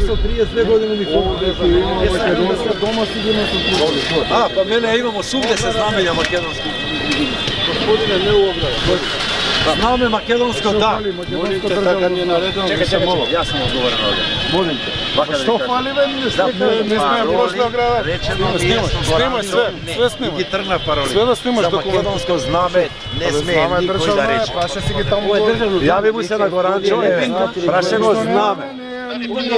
nosio 32 godine uniformu. Doma sigurno sam slušao. A, pa mene imamo svugdje se znamenja makedonskog. Gospodine, ne u ograda. Zname makedonsko, da. Molim te, tako nije naredno. Čekaj, ja sam odgovoran ovdje. Molim te. Što fali ven? Ne smije prošli ograda. Snimaj sve snimaj. Sve da snimaš dokument. Za makedonsko zname ne smije niko da reći. Praša si gi tamo. Javi mu se na Goranđu, prašeno zname.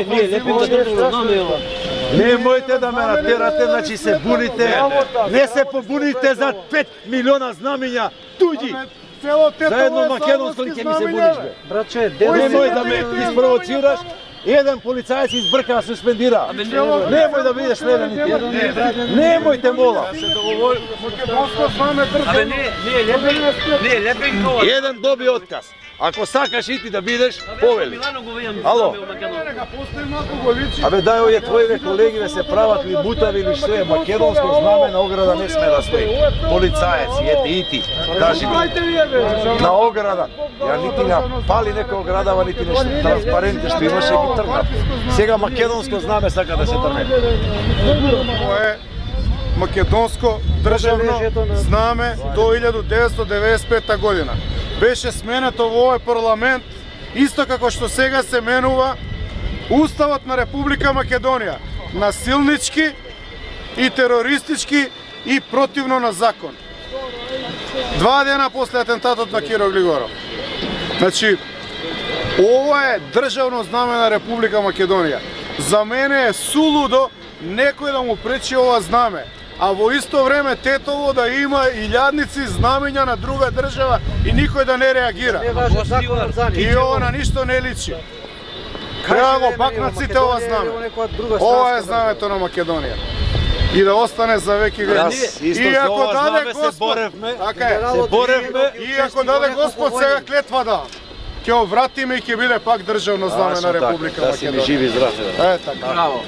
Nije, lepim da državno zname ovo. Nemojte da me natjerate, znači se bunite. Ne se pobunite za 5 miliona znamenja tuđi. Zajedno makedonsko like mi se buniš, be. Braće, Nemoj da me isprovociraš. Jedan policajac iz Brka suspendira. Nemoj da vidiš leda niti jedan. Nemojte, mola. nije, lepim kao. Jedan dobi otkaz. Ako sakaš iti da bideš, poveli. Alo? Abe daj ovdje tvoje kolegi se pravatli butavi ili što je makedonsko znamena ograda ne sme da stoji. Policajac, iti, kaži mi. Na ograda. Ja niti ne pali neko ogradava, niti nešto transparente što imaše i trna. Сега македонско знаме сака да се трне. Ovo je makedonsko državno zname do 1995. godina. Беше сменето во овој парламент, исто како што сега се менува Уставот на Република Македонија, насилнички и терористички и противно на закон. 2 дена после атентатот на Киро Глигоров. Значи, ова е државно знаме на Република Македонија. За мене е сулудо некој да му пречи ова знаме, а во исто време Тетово да има илјадници знамења на друга држава и никој да не реагира. И ова на ништо не личи. Треба го бакнат сите ова знаме. Ова е знамето на Македонија. И да остане за веки веки. И ако даде Господ, така е. И ако даде Господ сега клетва да, ќе го вратиме и ќе биде пак државно знаме на Република Македонија. Да си ми живи и здрав. Е така. Браво.